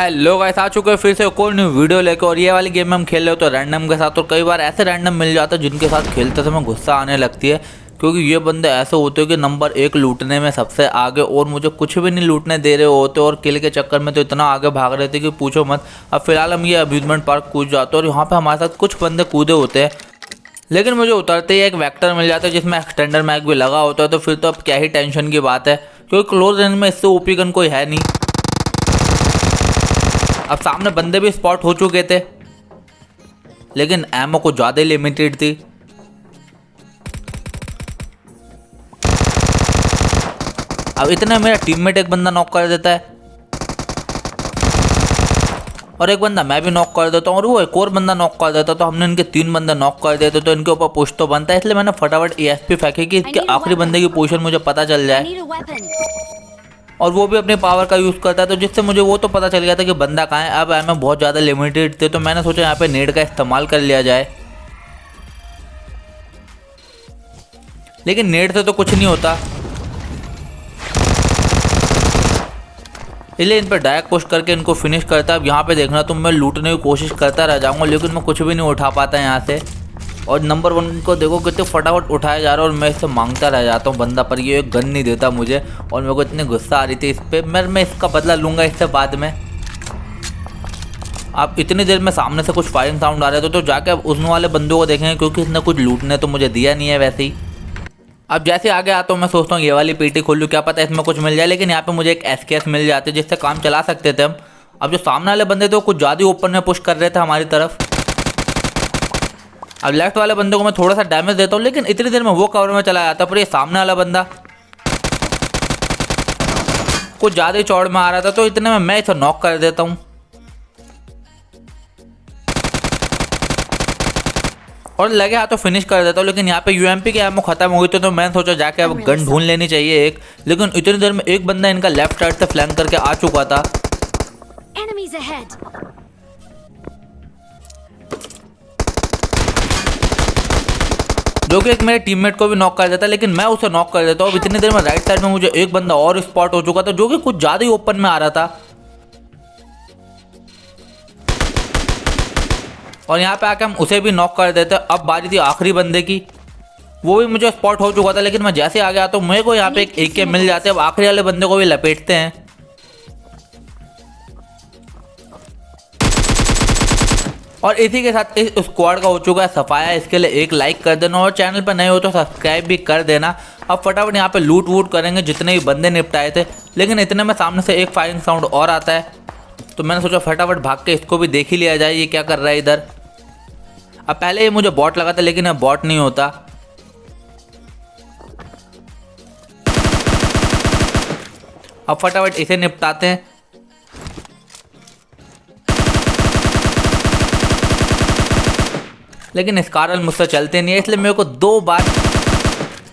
Hello guys, आ चुके हैं फिर से एक और न्यू वीडियो लेकर। और ये वाली गेम में हम खेल रहे हो तो रैंडम के साथ। और कई बार ऐसे रैंडम मिल जाता है जिनके साथ खेलते समय गुस्सा आने लगती है, क्योंकि ये बंदे ऐसे होते हैं कि नंबर 1 लूटने में सबसे आगे और मुझे कुछ भी नहीं लूटने दे रहे होते। और किल के चक्कर में तो इतना आगे भाग रहे थे कि पूछो मत। अब फिलहाल हम ये अम्यूजमेंट पार्क कूद जाते हैं और यहाँ पे हमारे साथ कुछ बंदे कूदे होते हैं, लेकिन मुझे उतरते ही एक वेक्टर मिल जाता है जिसमें एक्सटेंडर मैग भी लगा होता है। तो फिर तो अब क्या ही टेंशन की बात है, क्योंकि क्लोज रेंज में इससे ओपी गन कोई है नहीं। अब सामने बंदे भी स्पॉट हो चुके थे, लेकिन एमओ को ज़्यादा लिमिटेड थी। अब इतने मेरा टीममेट एक बंदा नॉक कर देता है और एक बंदा मैं भी नॉक कर देता हूँ और वो एक और बंदा नॉक कर देता। तो हमने इनके 3 बंदे नॉक कर देते तो इनके ऊपर पुश तो बनता है, इसलिए मैंने फटाफट ESP फेंकी कि इसके आखिरी बंदे की पोजीशन मुझे पता चल जाए। और वो भी अपने पावर का यूज़ करता है, तो जिससे मुझे वो तो पता चल गया था कि बंदा कहाँ है। अब एमओ बहुत ज़्यादा लिमिटेड थे, तो मैंने सोचा यहाँ पे नेट का इस्तेमाल कर लिया जाए, लेकिन नेट से तो कुछ नहीं होता। इसलिए इन पर डायरेक्ट पुश करके इनको फिनिश करता है। अब यहाँ पे देखना तुम, मैं लूटने की कोशिश करता रह जाऊँगा, लेकिन मैं कुछ भी नहीं उठा पाता यहाँ से। और नंबर 1 को देखो कितने फटाफट उठाया जा रहा है और मैं इससे मांगता रह जाता हूँ बंदा, पर ये गन नहीं देता मुझे। और मेरे को इतनी गुस्सा आ रही थी इस पर। मैं इसका बदला लूँगा इससे बाद में। आप इतनी देर में सामने से कुछ फायरिंग साउंड आ रहे थे, तो जाके अब उस वाले बंदों को देखेंगे, क्योंकि इसने कुछ लूटने तो मुझे दिया नहीं है वैसे ही। अब जैसे आगे आता हूँ मैं सोचता हूँ ये वाली पेटी खोल लूँ, क्या पता इसमें कुछ मिल जाए। लेकिन यहाँ पे मुझे एक SKS मिल जाती है जिससे काम चला सकते थे हम। अब जो सामने वाले बंदे थे वो कुछ ज़्यादा ओपन में पुश कर रहे थे हमारी तरफ। अब लेफ्ट वाले बंदे को मैं थोड़ा सा डैमेज देता हूँ, लेकिन इतनी देर में वो कवर में चला जाता। पर ये सामने वाला बंदा कुछ ज़्यादा ही चौड़ में आ रहा था, तो इतने में मैं इसे नॉक कर देता हूँ और लगे हाथ तो फिनिश कर देता हूँ। लेकिन यहाँ पे UMP के एमओ खत्म हो गई थी, तो मैंने सोचा जाके अब गन ढूंढ लेनी चाहिए एक। लेकिन इतनी देर में एक बंदा इनका लेफ्ट साइड से फ्लैंक करके आ चुका था। जो कि एक मेरे टीममेट को भी नॉक कर देता, लेकिन मैं उसे नॉक कर देता हूँ। इतनी देर में राइट साइड में मुझे एक बंदा और स्पॉट हो चुका था, जो कि कुछ ज़्यादा ही ओपन में आ रहा था। और यहाँ पे आके हम उसे भी नॉक कर देते। अब बारी थी आखिरी बंदे की, वो भी मुझे स्पॉट हो चुका था, लेकिन मैं जैसे आ गया तो मेरे को यहाँ पे एक AK मिल जाते हैं। अब आखिरी वाले बंदे को भी लपेटते हैं। और इसी के साथ इस स्क्वाड का हो चुका है सफाया। इसके लिए एक लाइक कर देना और चैनल पर नए हो तो सब्सक्राइब भी कर देना। अब फटाफट यहाँ पे लूट वूट करेंगे जितने भी बंदे निपटाए थे। लेकिन इतने में सामने से एक फायरिंग साउंड और आता है, तो मैंने सोचा फटाफट भाग के इसको भी देख ही लिया जाए ये क्या कर रहा है इधर। अब पहले ये मुझे बॉट लगा था, लेकिन अब बॉट नहीं होता। अब फटाफट इसे निपटाते हैं। लेकिन इस कारण मुझसे चलते नहीं है, इसलिए मेरे को 2 बार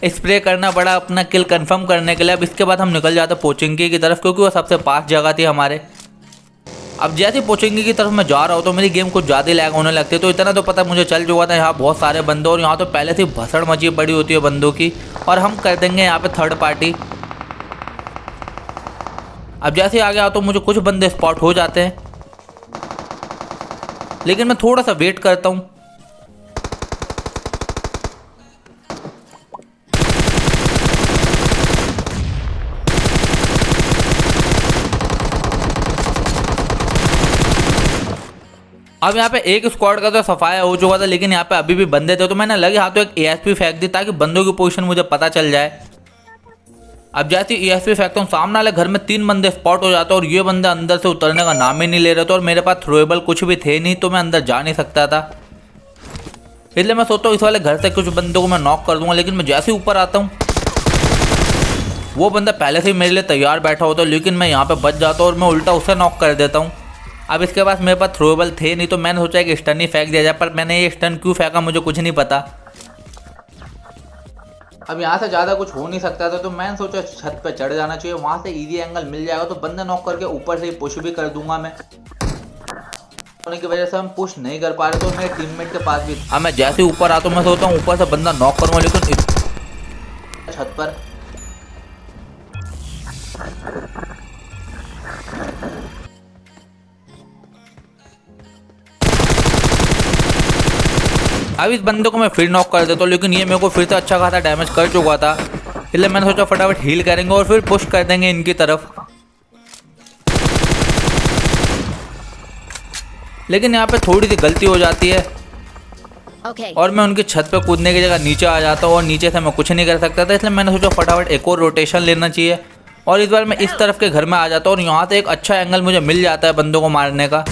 स्प्रे करना पड़ा अपना किल कंफर्म करने के लिए। अब इसके बाद हम निकल जाते पोचिंकी की तरफ, क्योंकि वो सबसे पास जगह थी हमारे। अब जैसे पोचिंकी की तरफ मैं जा रहा हूँ तो मेरी गेम कुछ ज़्यादा लैग होने लगती है। तो इतना तो पता मुझे चल चुका था यहाँ बहुत सारे बंदे, और यहाँ तो पहले से भसड़ मची पड़ी होती है बंदों की, और हम कर देंगे यहाँ पे थर्ड पार्टी। अब जैसे आगे आता तो मुझे कुछ बंदे स्पॉट हो जाते हैं, लेकिन मैं थोड़ा सा वेट करता हूँ। अब यहाँ पे एक स्क्वाड का तो सफाया हो चुका था, लेकिन यहाँ पे अभी भी बंदे थे, तो मैंने लगे हाथों एक ESP फेंक दी ताकि बंदों की पोजीशन मुझे पता चल जाए। अब जैसे ESP फेंकता हूँ, सामने वाले घर में 3 बंदे स्पॉट हो जाते हैं, और ये बंदे अंदर से उतरने का नाम ही नहीं ले रहे थे। और मेरे पास थ्रोएबल कुछ भी थे नहीं, तो मैं अंदर जा नहीं सकता था। इसलिए मैं सोचता हूँ इस वाले घर से कुछ बंदों को मैं नॉक कर दूंगा। लेकिन मैं जैसे ऊपर आता हूँ, वो बंदा पहले से ही मेरे लिए तैयार बैठा होता है, लेकिन मैं यहाँ पे बच जाता हूँ और मैं उल्टा उसे नॉक कर देता हूँ। अब इसके पास मेरे पास थ्रोएबल थे नहीं, तो मैंने सोचा कि स्टन ही फेंक दिया जाए, पर मैंने ये स्टन क्यों फेंका मुझे कुछ नहीं पता। अब यहाँ से ज़्यादा कुछ हो नहीं सकता था, तो मैंने सोचा छत पे चढ़ जाना चाहिए, वहाँ से इजी एंगल मिल जाएगा, तो बंदे नॉक करके ऊपर से ही पुश भी कर दूंगा मैं। होने की वजह से हम पुश नहीं कर पा रहे, तो मेरे टीममेट के पास भी। अब मैं जैसे ऊपर आता हूँ मैं सोचता हूँ ऊपर से बंदा नॉक करूँगा, लेकिन छत पर अब इस बंदे को मैं फिर नॉक कर देता हूँ, लेकिन ये मेरे को फिर से अच्छा खासा डैमेज कर चुका था, इसलिए मैंने सोचा फटाफट हील करेंगे और फिर पुश कर देंगे इनकी तरफ। लेकिन यहाँ पे थोड़ी सी गलती हो जाती है और मैं उनकी छत पे कूदने की जगह नीचे आ जाता हूँ और नीचे से मैं कुछ नहीं कर सकता था, इसलिए मैंने सोचा फटाफट एक और रोटेशन लेना चाहिए और इस बार मैं इस तरफ के घर में आ जाता हूँ और यहाँ से एक अच्छा एंगल मुझे मिल जाता है बंदों को मारने का।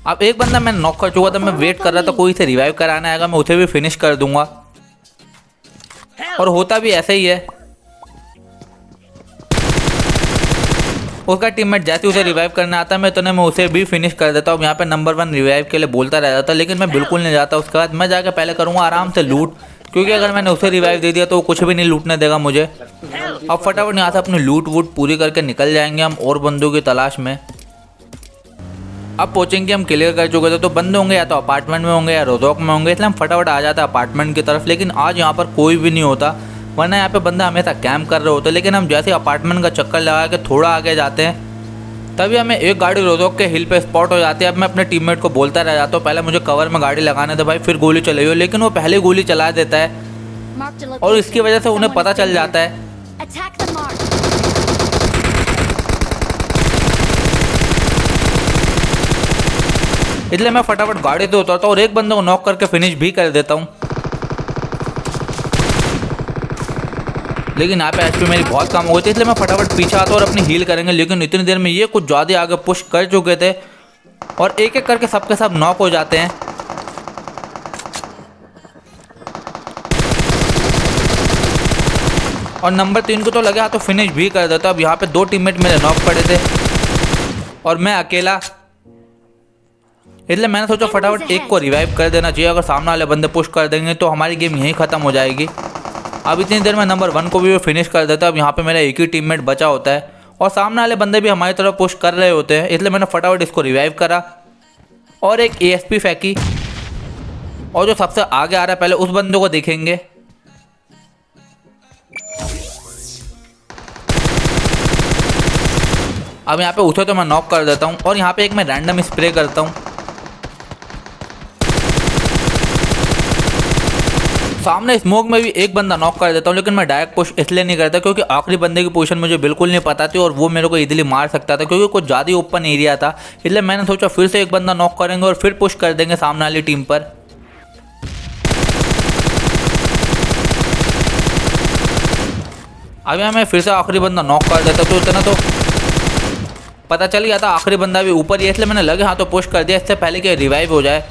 अब एक बंदा मैं नॉक कर चुका था, मैं वेट कर रहा था कोई से रिवाइव कराना आएगा, मैं उसे भी फिनिश कर दूंगा और होता भी ऐसा ही है। उसका टीममेट जैसे उसे रिवाइव करने आता है मैं इतने में उसे भी फिनिश कर देता हूँ। यहाँ पे नंबर 1 रिवाइव के लिए बोलता रह जाता, लेकिन मैं बिल्कुल नहीं जाता। उसके बाद मैं जाकर पहले करूँगा आराम से लूट, क्योंकि अगर मैंने उसे रिवाइव दे दिया तो वो कुछ भी नहीं लूटने देगा मुझे। अब फटाफट यहाँ से अपनी लूट वूट पूरी करके निकल जाएंगे हम और बंदों की तलाश में। अब पहुँचेंगे हम क्लियर कर चुके थे, तो बंदे होंगे या तो अपार्टमेंट में होंगे या रोजॉक में होंगे, इसलिए हम फटाफट आ जाते हैं अपार्टमेंट की तरफ। लेकिन आज यहाँ पर कोई भी नहीं होता, वरना यहाँ पे बंदे हमेशा कैंप कर रहे होते। लेकिन हम जैसे अपार्टमेंट का चक्कर लगा के थोड़ा आगे जाते हैं तभी हमें एक गाड़ी रोजॉक के हिल पे स्पॉट हो जाती है। अब मैं अपने टीममेट को बोलता रह जाता हूँ पहले मुझे कवर में गाड़ी लगाने दे भाई, फिर गोली चलाई हो, लेकिन वो पहले गोली चला देता है और इसकी वजह से उन्हें पता चल जाता है। इसलिए मैं फटाफट गाड़ी से उतरता हूँ और एक बंदे को नॉक करके फिनिश भी कर देता हूँ। लेकिन यहाँ पे एचपी मेरी बहुत कम हो गई थी, इसलिए मैं फटाफट पीछे आता और अपनी हील करेंगे। लेकिन इतनी देर में ये कुछ ज़्यादा आगे पुश कर चुके थे और एक एक करके सबके सब नॉक हो जाते हैं। और नंबर 3 को तो लगे हाथ तो फिनिश भी कर देता। अब यहाँ पे 2 टीममेट मेरे नॉक पड़े थे और मैं अकेला, इसलिए मैंने सोचा फटाफट एक को रिवाइव कर देना चाहिए। अगर सामने वाले बंदे पुश कर देंगे तो हमारी गेम यहीं ख़त्म हो जाएगी। अब इतनी देर में नंबर 1 को भी फिनिश कर देता। अब यहाँ पे मेरा एक ही टीममेट बचा होता है और सामने वाले बंदे भी हमारी तरफ पुश कर रहे होते हैं, इसलिए मैंने फटाफट इसको रिवाइव करा और एक एएसपी फेंकी। और जो सबसे आगे आ रहा है पहले उस बंदे को देखेंगे। अब यहाँ पे उसे तो मैं नॉक कर देता हूँ और यहाँ पे एक मैं रैंडम स्प्रे करता हूँ। सामने स्मोक में भी एक बंदा नॉक कर देता हूँ, लेकिन मैं डायरेक्ट पुश इसलिए नहीं करता क्योंकि आखिरी बंदे की पोजीशन मुझे बिल्कुल नहीं पता थी और वो मेरे को इजीली मार सकता था क्योंकि कुछ ज़्यादा ही ओपन एरिया था। इसलिए मैंने सोचा फिर से एक बंदा नॉक करेंगे और फिर पुश कर देंगे सामने वाली टीम पर। अभी मैं फिर से आखिरी बंदा नॉक कर देता तो इतना तो पता चल गया था आखिरी बंदा भी ऊपर ही है, इसलिए मैंने लगे हाँ तो पुश कर दिया इससे पहले कि रिवाइव हो जाए।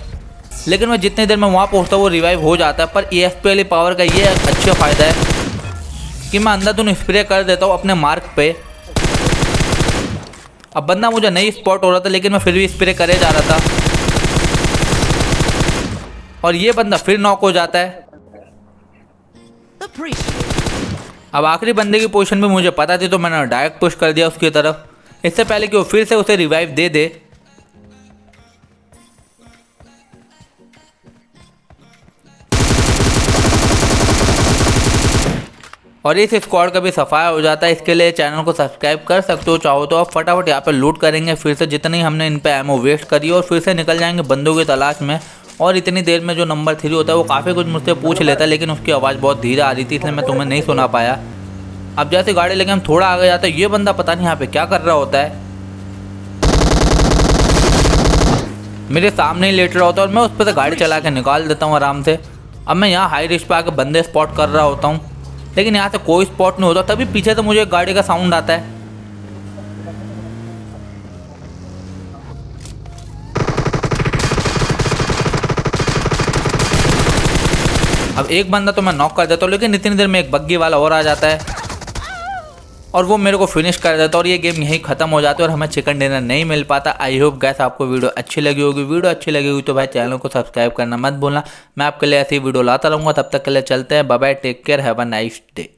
लेकिन मैं जितनी देर में वहाँ पहुँचता हूँ वो रिवाइव हो जाता है। पर एएसपी वाली पावर का ये अच्छा फ़ायदा है कि मैं अंधाधुन स्प्रे कर देता हूँ अपने मार्क पे। अब बंदा मुझे नहीं स्पॉट हो रहा था, लेकिन मैं फिर भी स्प्रे करे जा रहा था और ये बंदा फिर नॉक हो जाता है। अब आखिरी बंदे की पोजीशन भी मुझे पता थी तो मैंने डायरेक्ट पुश कर दिया उसकी तरफ, इससे पहले कि वो फिर से उसे रिवाइव दे दे। और इस स्क्वाड का भी सफाया हो जाता है। इसके लिए चैनल को सब्सक्राइब कर सकते हो चाहो तो। अब फटाफट यहाँ पे लूट करेंगे फिर से जितनी हमने इन पे एमओ वेस्ट करी और फिर से निकल जाएंगे बंदों की तलाश में। और इतनी देर में जो नंबर 3 होता है वो काफ़ी कुछ मुझसे पूछ लेता है, लेकिन उसकी आवाज़ बहुत धीरे आ रही थी इसलिए मैं तुम्हें नहीं सुना पाया। अब जैसे गाड़ी लेके हम थोड़ा आगे जाते हैं ये बंदा पता नहीं यहाँ पे क्या कर रहा होता है, मेरे सामने ही लेट रहा होता है और मैं उस पर से गाड़ी चला के निकाल देता हूँ आराम से। अब मैं यहाँ हाई रिस्क पे आके बंदे स्पॉट कर रहा होता हूँ, लेकिन यहाँ से कोई स्पॉट नहीं होता। तभी पीछे से मुझे एक गाड़ी का साउंड आता है। अब एक बंदा तो मैं नॉक कर देता हूँ, लेकिन इतनी देर में एक बग्गी वाला और आ जाता है और वो मेरे को फिनिश कर देता है और ये गेम यहीं ख़त्म हो जाती है और हमें चिकन डिनर नहीं मिल पाता। आई होप गैस आपको वीडियो अच्छी लगी होगी। वीडियो अच्छी लगी हुई तो भाई चैनल को सब्सक्राइब करना मत भूलना। मैं आपके लिए ऐसी वीडियो लाता रहूँगा। तब तक के लिए चलते हैं, bye bye, take care, have a nice day.